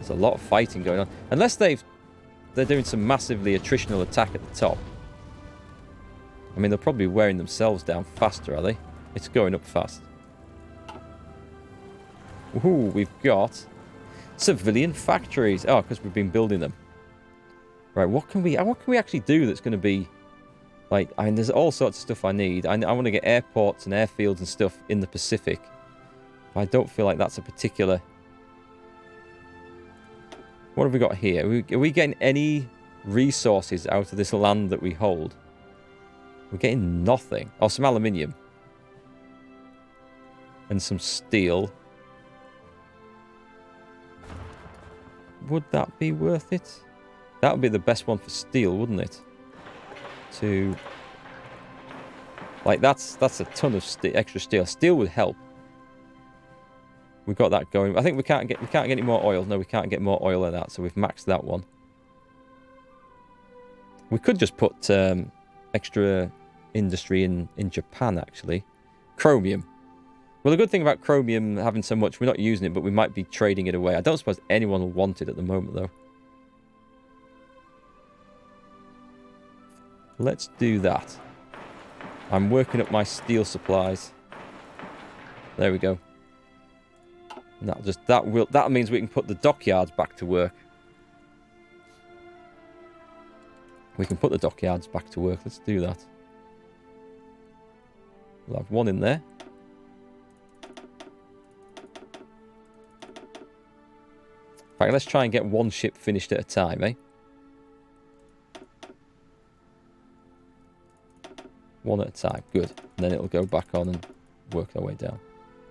There's a lot of fighting going on. Unless they're doing some massively attritional attack at the top. I mean, they're probably wearing themselves down faster, are they? It's going up fast. Ooh, we've got civilian factories. Oh, because we've been building them. Right, what can we actually do that's going to be... Like, I mean, there's all sorts of stuff I need. I want to get airports and airfields and stuff in the Pacific. But I don't feel like that's a particular... What have we got here? Are we getting any resources out of this land that we hold? We're getting nothing. Oh, some aluminium. And some steel. Would that be worth it? That would be the best one for steel, wouldn't it? Like, that's a ton of extra steel. Steel would help. We've got that going. I think we can't get any more oil. No, we can't get more oil than that, so we've maxed that one. We could just put extra industry in Japan, actually. Chromium. Well, the good thing about chromium having so much, we're not using it, but we might be trading it away. I don't suppose anyone will want it at the moment, though. Let's do that. I'm working up my steel supplies. There we go. And that means we can put the dockyards back to work. We can put the dockyards back to work. Let's do that. We'll have one in there. In fact, let's try and get one ship finished at a time, eh? One at a time. Good. And then it'll go back on and work our way down.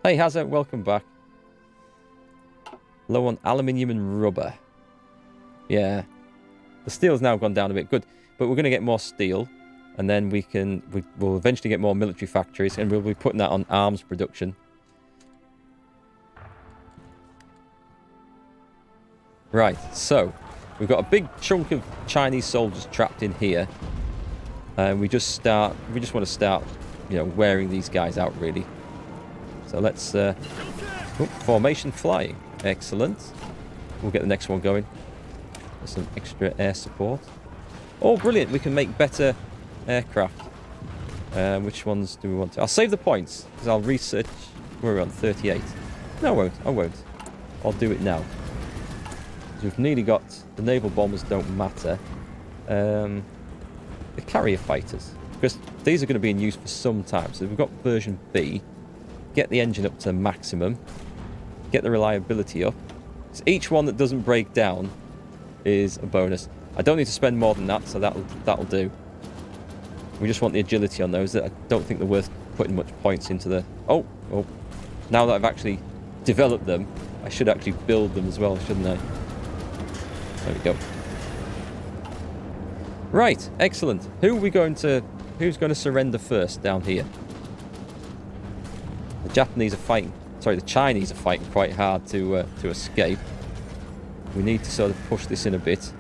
Hey, Hazard, welcome back. Low on aluminium and rubber. Yeah. The steel's now gone down a bit. Good. But we're going to get more steel. And then we'll eventually get more military factories. And we'll be putting that on arms production. Right. So, we've got a big chunk of Chinese soldiers trapped in here. And we just want to start, you know, wearing these guys out, really. So let's... formation flying. Excellent. We'll get the next one going. There's some extra air support. Oh, brilliant. We can make better aircraft. Which ones do we want to... I'll save the points, because I'll research... We're on 38. No, I won't. I won't. I'll do it now. We've nearly got... The naval bombers don't matter. The carrier fighters. Because these are going to be in use for some time. So we've got version B. Get the engine up to maximum. Get the reliability up. So each one that doesn't break down is a bonus. I don't need to spend more than that, so that'll do. We just want the agility on those. I don't think they're worth putting much points into the... Oh! Now that I've actually developed them, I should actually build them as well, shouldn't I? There we go. Right, excellent. Who's going to surrender first down here? The Japanese are fighting... Sorry, the Chinese are fighting quite hard to escape. We need to sort of push this in a bit.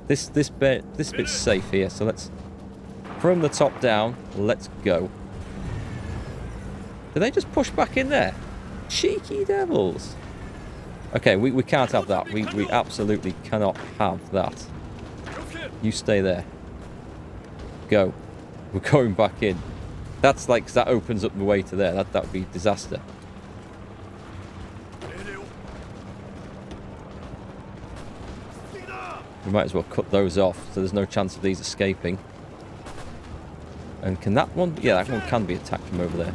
This bit's safe here, so let's... From the top down, let's go. Did they just push back in there? Cheeky devils. Okay, we can't have that. We absolutely cannot have that. You stay there. Go. We're going back in. That's like, that opens up the way to there. That would be disaster. We might as well cut those off so there's no chance of these escaping. And can that one... Yeah, that one can be attacked from over there.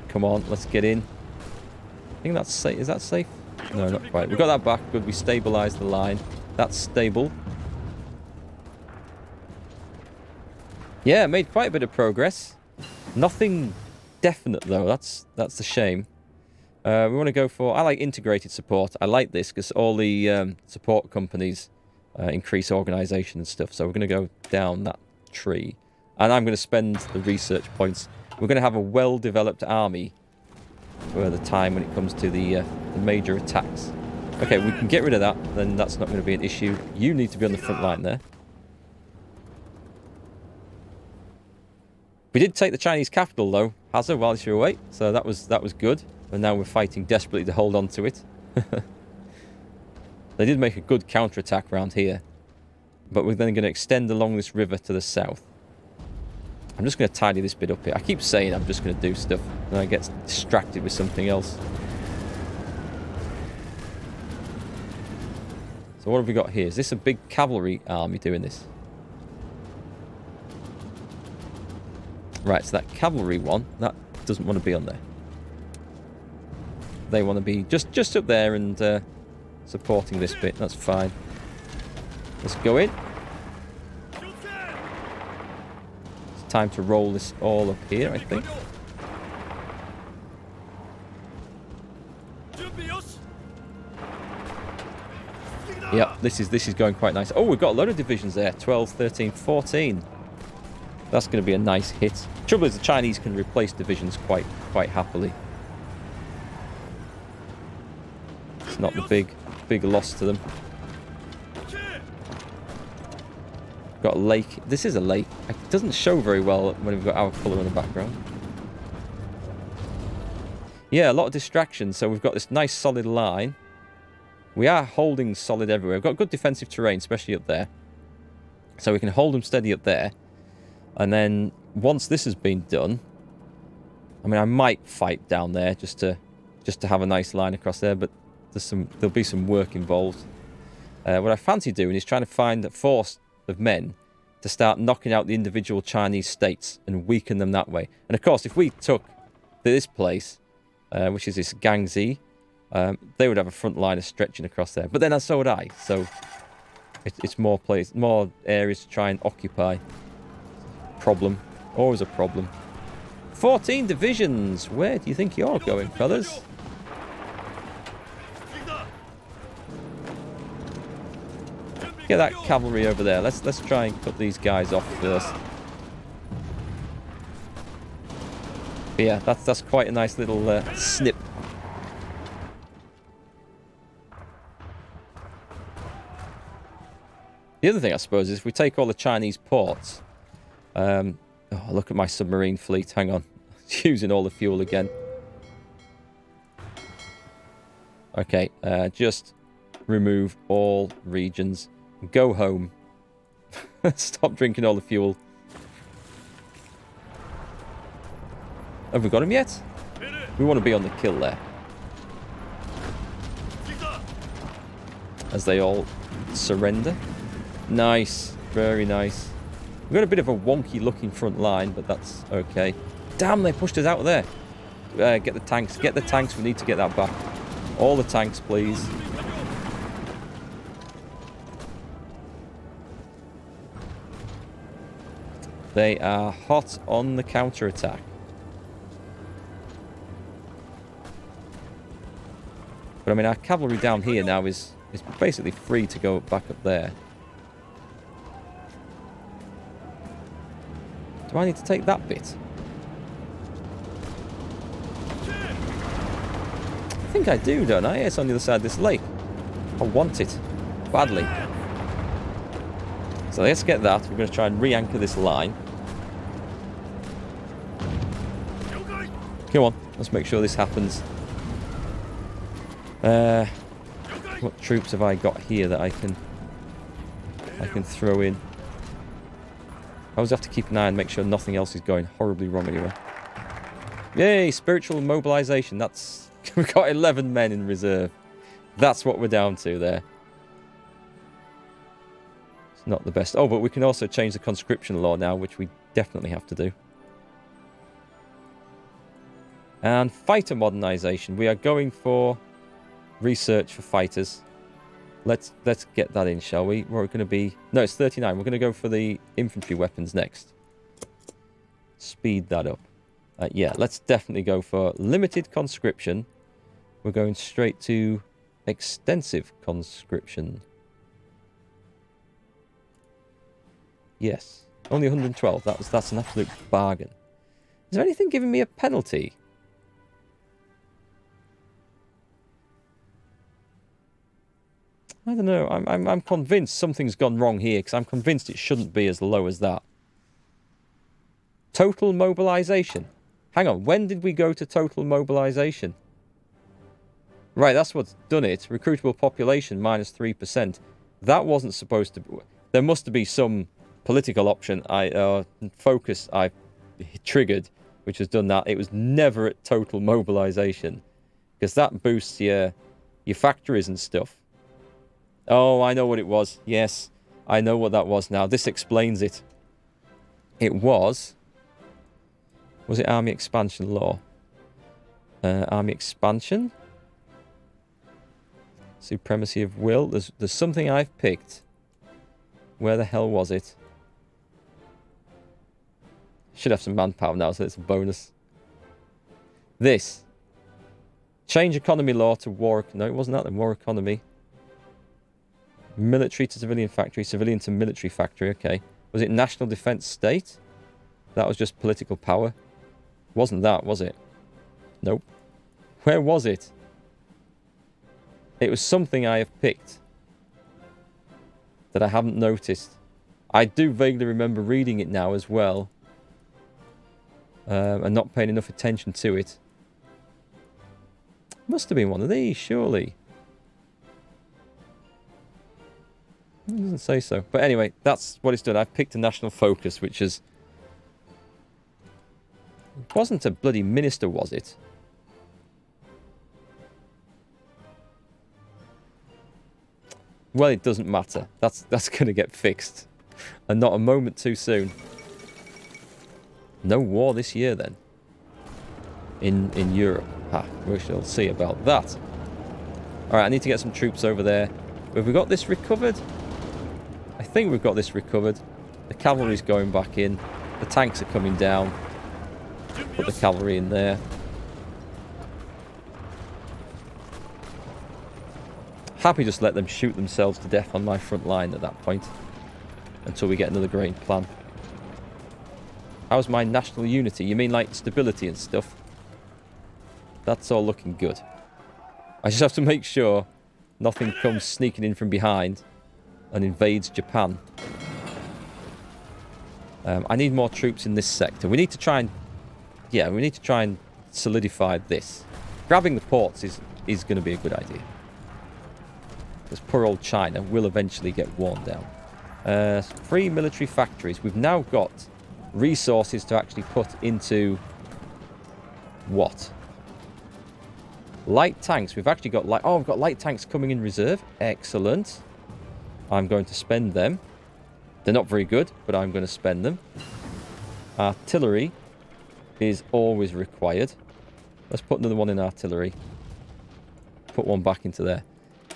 Come on, let's get in. I think that's safe. Is that safe? No, not quite. We got that back. Good, we stabilised the line. That's stable. Yeah, made quite a bit of progress. Nothing definite, though. That's the shame. We want to go for... I like integrated support. I like this because all the support companies increase organisation and stuff. So we're going to go down that tree. And I'm going to spend the research points. We're going to have a well-developed army for the time when it comes to the major attacks. Okay, we can get rid of that. Then that's not going to be an issue. You need to be on the front line there. We did take the Chinese capital, though, Hazza, whilst you were away. So that was good. And now we're fighting desperately to hold on to it. They did make a good counterattack around here. But we're then going to extend along this river to the south. I'm just going to tidy this bit up here. I keep saying I'm just going to do stuff. And I get distracted with something else. So what have we got here? Is this a big cavalry army doing this? Right, so that cavalry one, that doesn't want to be on there. They want to be just up there and supporting this bit. That's fine. Let's go in. It's time to roll this all up here, I think. Yeah, this is going quite nice. Oh, we've got a lot of divisions there. 12, 13, 14. That's going to be a nice hit. Trouble is the Chinese can replace divisions quite happily. It's not the big loss to them. Got a lake. This is a lake. It doesn't show very well when we've got our colour in the background. Yeah, a lot of distractions. So we've got this nice solid line. We are holding solid everywhere. We've got good defensive terrain, especially up there. So we can hold them steady up there. And then once this has been done, I mean, I might fight down there just to have a nice line across there, but there'll be some work involved. What I fancy doing is trying to find a force of men to start knocking out the individual Chinese states and weaken them that way. And of course, if we took this place, which is this Guangxi, they would have a front line of stretching across there. But then so would I. So it's more areas to try and occupy. Problem. Always a problem. 14 divisions. Where do you think you're going, fellas? Get that cavalry over there. Let's try and cut these guys off first. But yeah, that's quite a nice little snip. The other thing, I suppose, is if we take all the Chinese ports. Oh, look at my submarine fleet. Hang on. It's using all the fuel again. Okay, just remove all regions. Go home. Stop drinking all the fuel. Have we got him yet? We want to be on the kill there. As they all surrender. Nice. Very nice. We've got a bit of a wonky looking front line, but that's okay. Damn, they pushed us out of there. Get the tanks. Get the tanks. We need to get that back. All the tanks, please. They are hot on the counter-attack. But I mean, our cavalry down here now is basically free to go back up there. Do I need to take that bit? I think I do, don't I? It's on the other side of this lake. I want it badly. So let's get that. We're going to try and re-anchor this line. Come on, let's make sure this happens. What troops have I got here that I can throw in? I always have to keep an eye and make sure nothing else is going horribly wrong anywhere. Yay, spiritual mobilization. That's we've got 11 men in reserve. That's what we're down to there. It's not the best. Oh, but we can also change the conscription law now, which we definitely have to do. And fighter modernization. We are going for research for fighters. Let's get that in, shall we? We're going to be... No, it's 39. We're going to go for the infantry weapons next. Speed that up. Yeah, let's definitely go for limited conscription. We're going straight to extensive conscription. Yes. Only 112. That's an absolute bargain. Is there anything giving me a penalty? I don't know. I'm convinced something's gone wrong here because I'm convinced it shouldn't be as low as that. Total mobilization. Hang on, when did we go to total mobilization? Right, that's what's done it. Recruitable population minus 3%. That wasn't supposed to be... There must be some political option focus I triggered, which has done that. It was never at total mobilization, because that boosts your factories and stuff. Oh, I know what it was. Yes, I know what that was now. This explains it. It was... Was it army expansion law? Army expansion? Supremacy of will. There's something I've picked. Where the hell was it? Should have some manpower now, so it's a bonus. This. Change economy law to war... No, it wasn't that then. War economy. Military to civilian factory. Civilian to military factory. Okay. Was it national defense state? That was just political power. Wasn't that, was it? Nope. Where was it? It was something I have picked that I haven't noticed. I do vaguely remember reading it now as well. And not paying enough attention to it. Must have been one of these, surely. It doesn't say so. But anyway, that's what it's done. I've picked a national focus, which is... It wasn't a bloody minister, was it? Well, it doesn't matter. That's going to get fixed. And not a moment too soon. No war this year, then. In Europe. Ha, we shall see about that. Alright, I need to get some troops over there. Have we got this recovered? I think we've got this recovered. The cavalry's going back in. The tanks are coming down. Put the cavalry in there. Happy just let them shoot themselves to death on my front line at that point. Until we get another great plan. How's my national unity? You mean like stability and stuff? That's all looking good. I just have to make sure nothing comes sneaking in from behind and invades Japan. I need more troops in this sector. We need to try and... Yeah, we need to try and solidify this. Grabbing the ports is going to be a good idea. Because poor old China will eventually get worn down. 3 military factories. We've now got resources to actually put into... What? Light tanks. We've actually got light... Oh, we've got light tanks coming in reserve. Excellent. I'm going to spend them. They're not very good, but I'm going to spend them. Artillery is always required. Let's put another one in artillery. Put one back into there.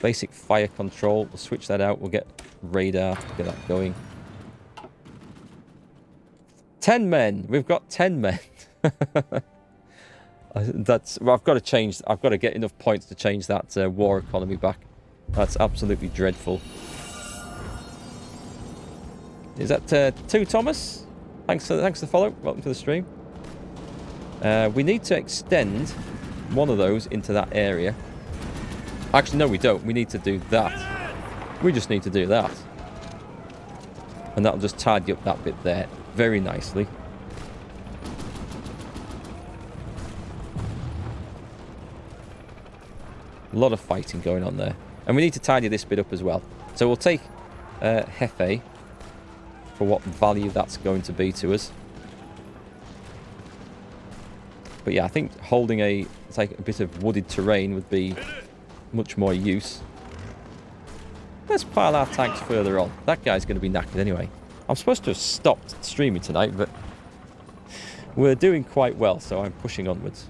Basic fire control. We'll switch that out. We'll get radar. Get that going. 10 men. We've got 10 men. That's... Well, I've got to change... I've got to get enough points to change that war economy back. That's absolutely dreadful. Is that 2, Thomas? Thanks for the follow. Welcome to the stream. We need to extend one of those into that area. Actually, no, we don't. We need to do that. We just need to do that. And that'll just tidy up that bit there very nicely. A lot of fighting going on there. And we need to tidy this bit up as well. So we'll take Hefe for what value that's going to be to us. But yeah, I think holding a bit of wooded terrain would be much more use. Let's pile our tanks further on. That guy's going to be knackered anyway. I'm supposed to have stopped streaming tonight, but we're doing quite well, so I'm pushing onwards.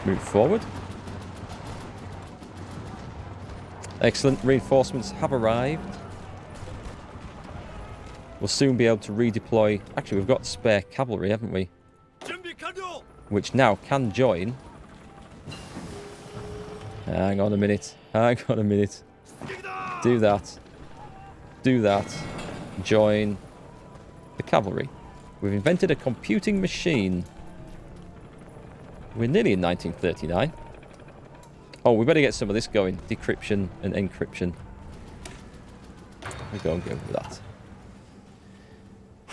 Move forward. Excellent. Reinforcements have arrived. We'll soon be able to redeploy... Actually, we've got spare cavalry, haven't we? Which now can join. Hang on a minute. Hang on a minute. Do that. Do that. Join the cavalry. We've invented a computing machine. We're nearly in 1939. Oh, we better get some of this going. Decryption and encryption. We'll go and go with that.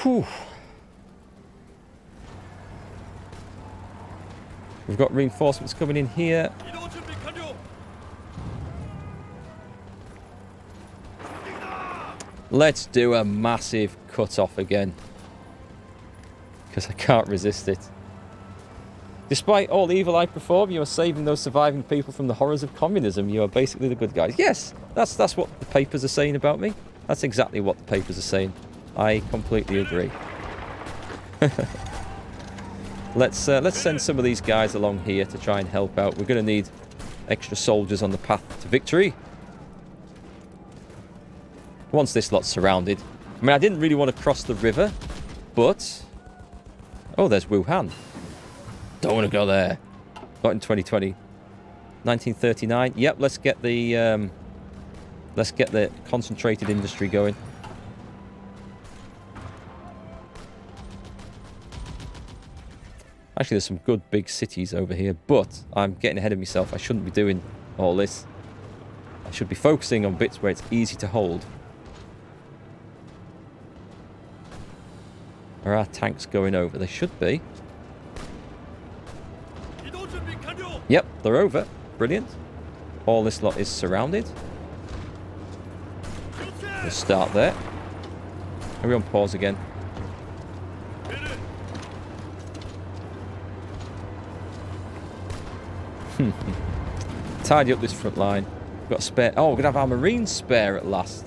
Whew. We've got reinforcements coming in here. Let's do a massive cut-off again. Because I can't resist it. Despite all the evil I perform, you are saving those surviving people from the horrors of communism. You are basically the good guys. Yes, that's what the papers are saying about me. That's exactly what the papers are saying. I completely agree. Let's send some of these guys along here to try and help out. We're going to need extra soldiers on the path to victory. Once this lot's surrounded. I mean, I didn't really want to cross the river, but... Oh, there's Wuhan. Don't want to go there. Not in 2020. 1939. Yep, let's get the concentrated industry going. Actually, there's some good big cities over here, but I'm getting ahead of myself. I shouldn't be doing all this. I should be focusing on bits where it's easy to hold. Are our tanks going over? They should be. Yep, they're over. Brilliant. All this lot is surrounded. We'll start there. Are we on pause again? Tidy up this front line. We've got a spare. Oh, we're going to have our Marines spare at last.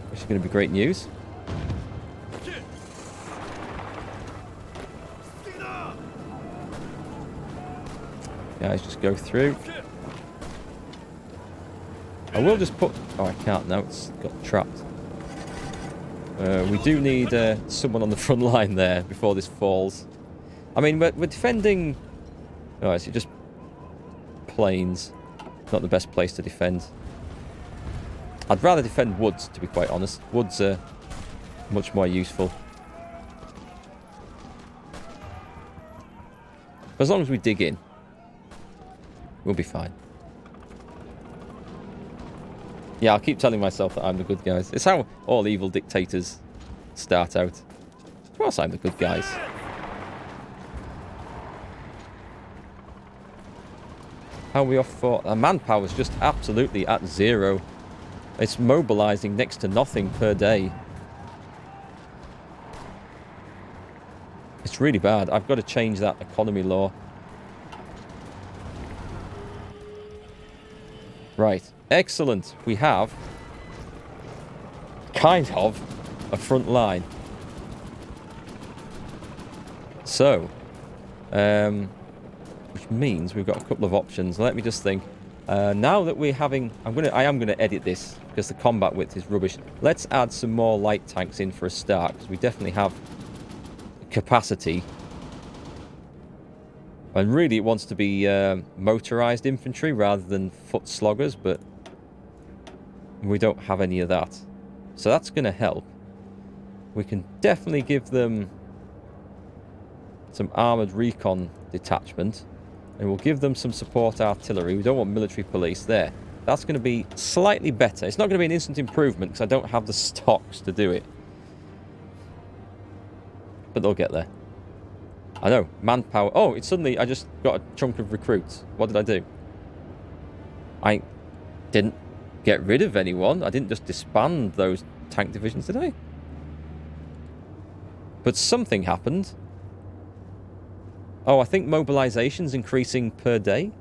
Which is going to be great news. Guys, just go through. I will just put... Oh, I can't now. It's got trapped. We do need someone on the front line there before this falls. I mean, we're defending... Oh, is it just plains? Not the best place to defend. I'd rather defend woods, to be quite honest. Woods are much more useful. But as long as we dig in, we'll be fine. Yeah, I'll keep telling myself that I'm the good guys. It's how all evil dictators start out. Of course I'm the good guys. How are we off for... Our manpower's just absolutely at zero. It's mobilizing next to nothing per day. It's really bad. I've got to change that economy law. Right. Excellent. We have kind of a front line. So, which means we've got a couple of options. Let me just think. Now that we're having... I am gonna edit this because the combat width is rubbish. Let's add some more light tanks in for a start, because we definitely have capacity. And really it wants to be motorized infantry rather than foot sloggers, but we don't have any of that. So that's going to help. We can definitely give them some armoured recon detachment. And we'll give them some support artillery. We don't want military police there. That's going to be slightly better. It's not going to be an instant improvement because I don't have the stocks to do it. But they'll get there. I know. Manpower. Oh, it's suddenly I just got a chunk of recruits. What did I do? I didn't get rid of anyone. I didn't just disband those tank divisions, did I? But something happened. Oh, I think mobilization's increasing per day.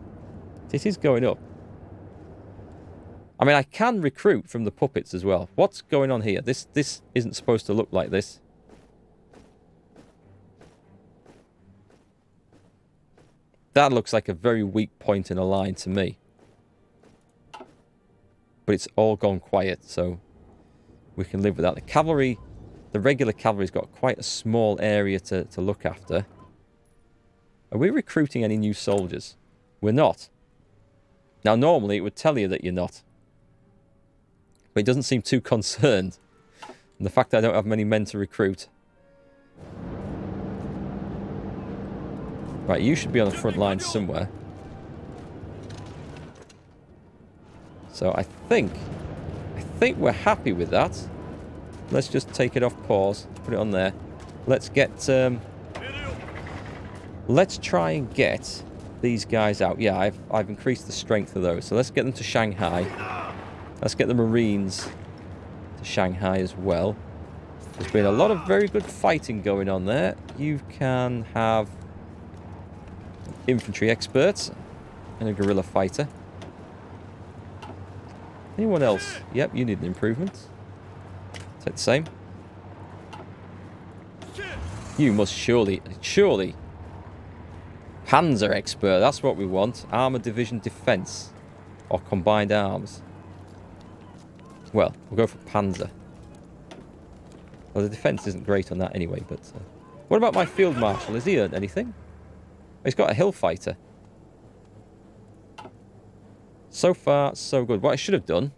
It is going up. I mean, I can recruit from the puppets as well. What's going on here? This isn't supposed to look like this. That looks like a very weak point in a line to me. But it's all gone quiet, so we can live with that. The cavalry, the regular cavalry's got quite a small area to look after. Are we recruiting any new soldiers? We're not. Now, normally it would tell you that you're not. But it doesn't seem too concerned. And the fact that I don't have many men to recruit. Right, you should be on the front line somewhere. So I think we're happy with that. Let's just take it off pause. Put it on there. Let's get... let's try and get these guys out. Yeah, I've increased the strength of those. So let's get them to Shanghai. Let's get the Marines to Shanghai as well. There's been a lot of very good fighting going on there. You can have infantry experts and a guerrilla fighter. Anyone else? Yep, you need an improvement. Take the same. You must surely... Panzer expert, that's what we want. Armored division defense. Or combined arms. Well, we'll go for Panzer. Well, the defense isn't great on that anyway, but... what about my field marshal? Has he earned anything? He's got a hill fighter. So far, so good. What I should have done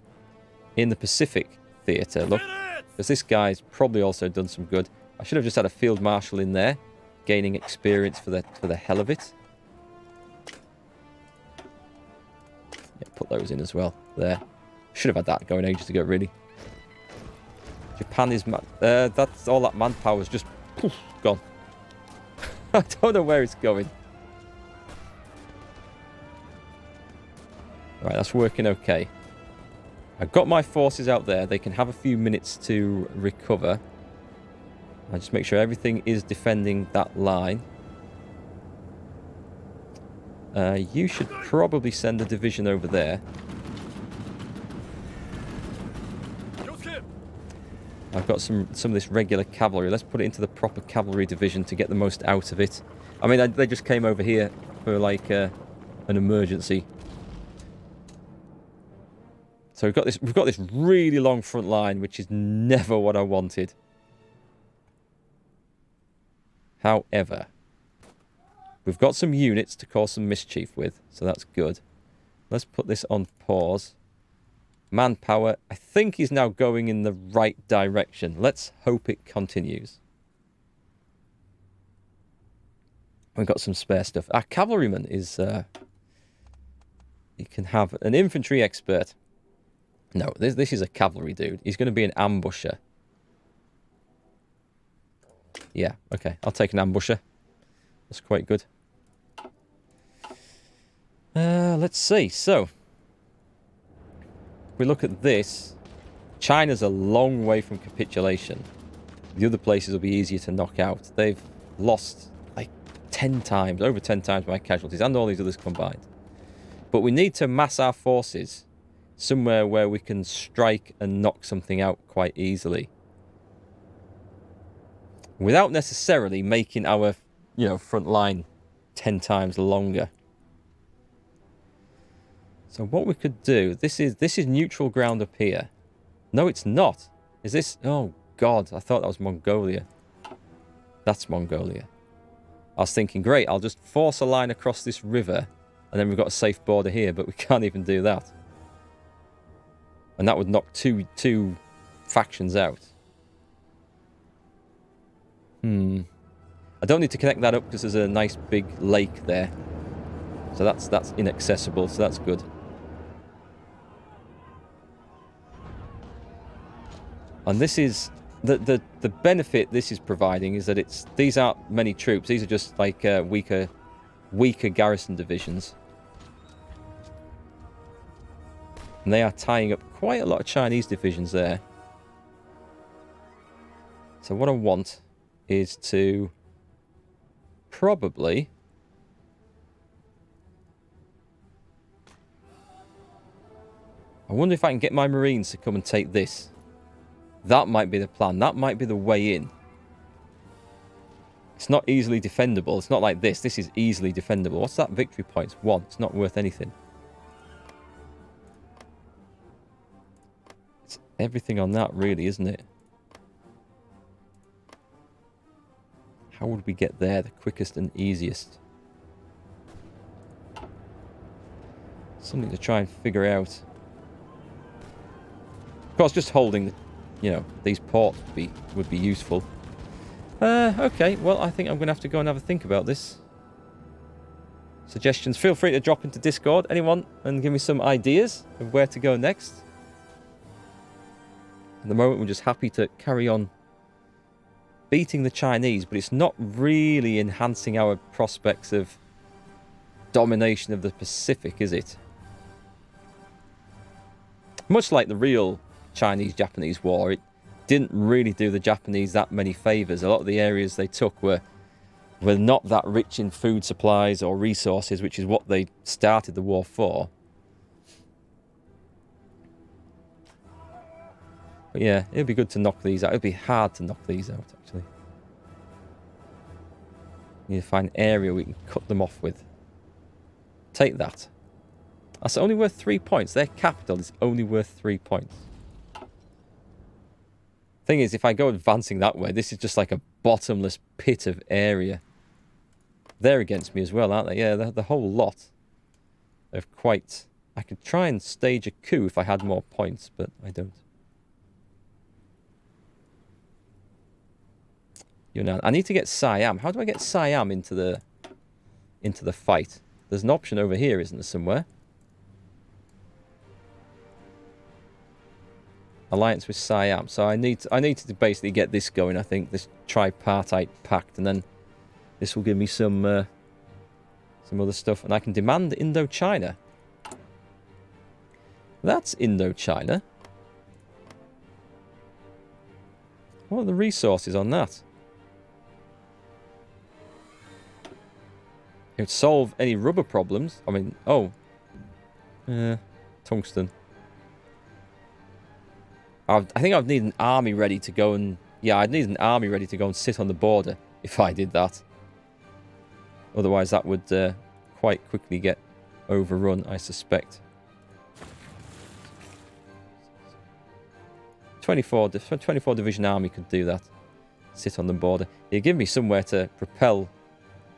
in the Pacific Theatre, look, because this guy's probably also done some good. I should have just had a field marshal in there, gaining experience for the hell of it. Yeah, put those in as well. There. Should have had that going ages ago, really. Japan is... that's all that manpower is just poof, gone. I don't know where it's going. Right, that's working okay. I've got my forces out there. They can have a few minutes to recover. I just make sure everything is defending that line. You should probably send a division over there. I've got some of this regular cavalry. Let's put it into the proper cavalry division to get the most out of it. I mean, they just came over here for like an emergency. So we've got this really long front line, which is never what I wanted. However, we've got some units to cause some mischief with, so that's good. Let's put this on pause. Manpower, I think he's now going in the right direction. Let's hope it continues. We've got some spare stuff. Our cavalryman is... you can have an infantry expert. No, this is a cavalry dude. He's going to be an ambusher. Yeah, okay. I'll take an ambusher. That's quite good. Let's see. So, if we look at this, China's a long way from capitulation. The other places will be easier to knock out. They've lost like 10 times, over 10 times my casualties, and all these others combined. But we need to mass our forces somewhere where we can strike and knock something out quite easily, without necessarily making our, front line 10 times longer. So what we could do, this is neutral ground up here. No, it's not. Is this? Oh God, I thought that was Mongolia. That's Mongolia. I was thinking, great, I'll just force a line across this river, and then we've got a safe border here, but we can't even do that. And that would knock two factions out. I don't need to connect that up because there's a nice big lake there. So that's inaccessible, so that's good. And this is the benefit this is providing is that these aren't many troops. These are just like weaker garrison divisions. And they are tying up quite a lot of Chinese divisions there. So what I want is to probably... I wonder if I can get my Marines to come and take this. That might be the plan. That might be the way in. It's not easily defendable. It's not like this. This is easily defendable. What's that victory points? 1. It's not worth anything. It's everything on that, really, isn't it? How would we get there the quickest and easiest? Something to try and figure out. Of course, just holding, these ports would be useful. Okay, well, I think I'm going to have to go and have a think about this. Suggestions, feel free to drop into Discord, anyone, and give me some ideas of where to go next. At the moment, we're just happy to carry on beating the Chinese, but it's not really enhancing our prospects of domination of the Pacific, is it? Much like the real Chinese-Japanese war, it didn't really do the Japanese that many favours. A lot of the areas they took were not that rich in food supplies or resources, which is what they started the war for. But yeah, it would be good to knock these out. It would be hard to knock these out, actually. We need to find an area we can cut them off with. Take that. That's only worth 3 points. Their capital is only worth 3 points. Thing is, if I go advancing that way, this is just like a bottomless pit of area. They're against me as well, aren't they? Yeah, the whole lot. They're quite... I could try and stage a coup if I had more points, but I don't. Yunnan. I need to get Siam. How do I get Siam into the fight? There's an option over here, isn't there, somewhere? Alliance with Siam. So I need to basically get this going, I think, this tripartite pact, and then this will give me some other stuff, and I can demand Indochina. That's Indochina. What are the resources on that? It would solve any rubber problems. I mean, oh. Tungsten. I think I'd need an army ready to go and... Yeah, I'd need an army ready to go and sit on the border if I did that. Otherwise, that would quite quickly get overrun, I suspect. 24 Division Army could do that. Sit on the border. It'd give me somewhere to propel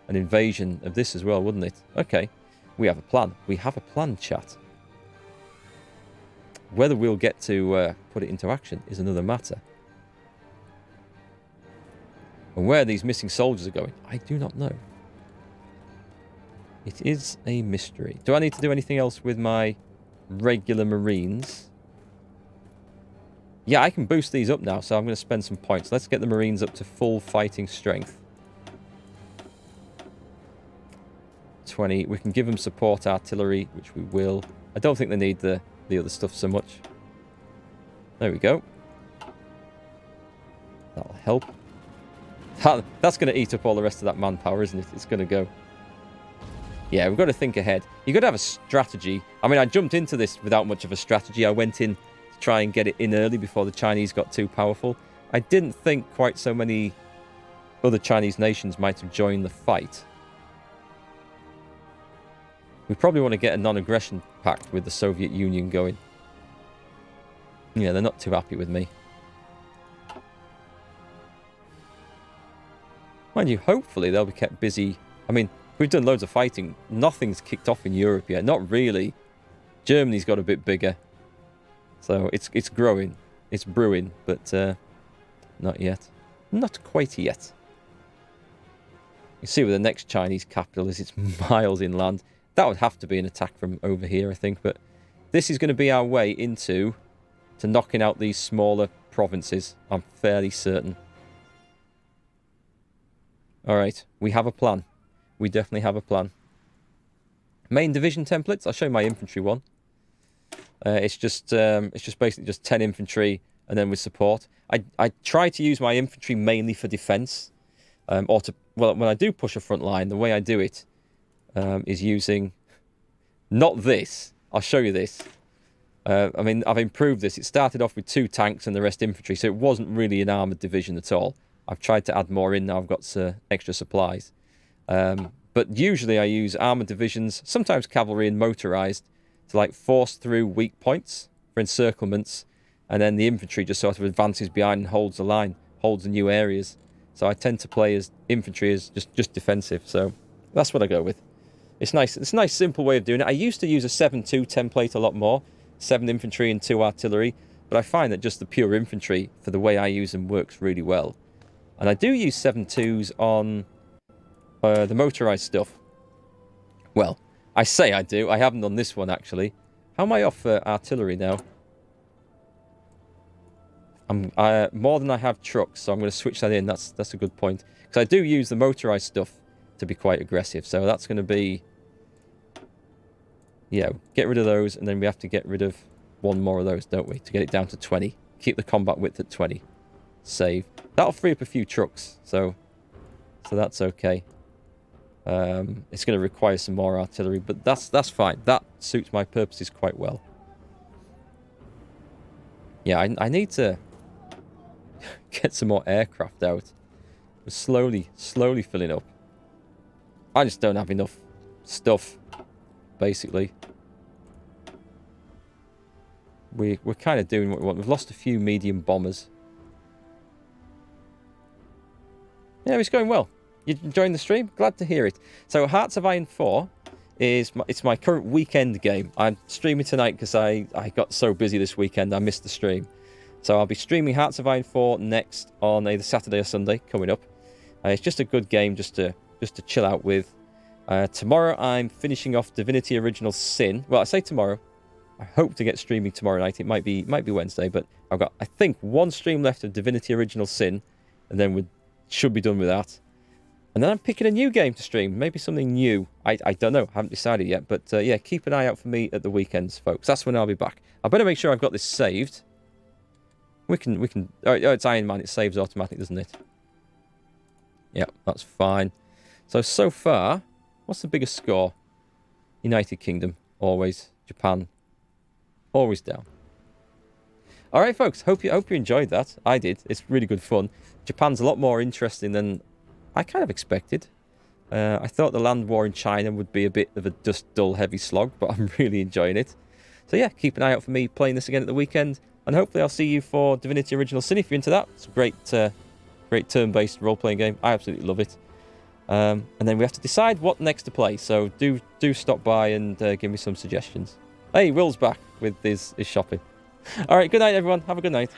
an invasion of this as well, wouldn't it? Okay. We have a plan. We have a plan, chat. Whether we'll get to put it into action is another matter. And where these missing soldiers are going, I do not know. It is a mystery. Do I need to do anything else with my regular Marines? Yeah, I can boost these up now, so I'm going to spend some points. Let's get the Marines up to full fighting strength. 20. We can give them support artillery, which we will. I don't think they need the other stuff so much. There we go. That'll help. That's going to eat up all the rest of that manpower, isn't it? It's going to go. Yeah, we've got to think ahead. You've got to have a strategy. I mean, I jumped into this without much of a strategy. I went in to try and get it in early before the Chinese got too powerful. I didn't think quite so many other Chinese nations might have joined the fight. We probably want to get a non-aggression pact with the Soviet Union going. Yeah, they're not too happy with me. Mind you, hopefully they'll be kept busy. I mean, we've done loads of fighting. Nothing's kicked off in Europe yet. Not really. Germany's got a bit bigger. So it's growing. It's brewing, but not yet. Not quite yet. You see where the next Chinese capital is. It's miles inland. That would have to be an attack from over here, I think. But this is going to be our way into knocking out these smaller provinces. I'm fairly certain. Alright, we have a plan. We definitely have a plan. Main division templates. I'll show you my infantry one. It's just basically just 10 infantry and then with support. I try to use my infantry mainly for defense. Well, when I do push a front line, the way I do it is using not this. I'll show you this. I mean, I've improved this. It started off with 2 tanks and the rest infantry, so it wasn't really an armoured division at all. I've tried to add more in now. I've got extra supplies. But usually I use armoured divisions, sometimes cavalry and motorised, to like force through weak points for encirclements, and then the infantry just sort of advances behind and holds the line, holds the new areas. So I tend to play as infantry as just defensive. So that's what I go with. It's nice. It's a nice, simple way of doing it. I used to use a 7-2 template a lot more, 7 infantry and 2 artillery, but I find that just the pure infantry, for the way I use them, works really well. And I do use 7-2s on the motorised stuff. Well, I say I do. I haven't on this one, actually. How am I off for artillery now? more than I have trucks, so I'm going to switch that in. That's a good point. Because I do use the motorized stuff to be quite aggressive. So that's going to be... Yeah, get rid of those, and then we have to get rid of one more of those, don't we? To get it down to 20. Keep the combat width at 20. Save. That'll free up a few trucks, so that's okay. It's going to require some more artillery, but that's fine. That suits my purposes quite well. Yeah, I need to get some more aircraft out. We're slowly filling up. I just don't have enough stuff, basically. We're kind of doing what we want. We've lost a few medium bombers. Yeah, it's going well. You enjoying the stream? Glad to hear it. So Hearts of Iron 4 is my current weekend game. I'm streaming tonight because I got so busy this weekend I missed the stream. So I'll be streaming Hearts of Iron 4 next on either Saturday or Sunday coming up. It's just a good game just to chill out with. Tomorrow I'm finishing off Divinity Original Sin. Well, I say tomorrow. I hope to get streaming tomorrow night. It might be Wednesday, but I've got, I think, one stream left of Divinity Original Sin, and then we should be done with that. And then I'm picking a new game to stream. Maybe something new. I don't know. I haven't decided yet. But yeah, keep an eye out for me at the weekends, folks. That's when I'll be back. I better make sure I've got this saved. We can. Oh, it's Iron Man. It saves automatically, doesn't it? Yeah, that's fine. So far, what's the biggest score? United Kingdom, always. Japan, always down. All right, folks. Hope you enjoyed that. I did. It's really good fun. Japan's a lot more interesting than I kind of expected. I thought the land war in China would be a bit of a dull, heavy slog, but I'm really enjoying it. So yeah, keep an eye out for me playing this again at the weekend, and hopefully I'll see you for Divinity Original Sin if you're into that. It's a great turn-based role-playing game. I absolutely love it. And then we have to decide what next to play. So do stop by and give me some suggestions. Hey, Will's back with his shopping. All right, good night, everyone. Have a good night.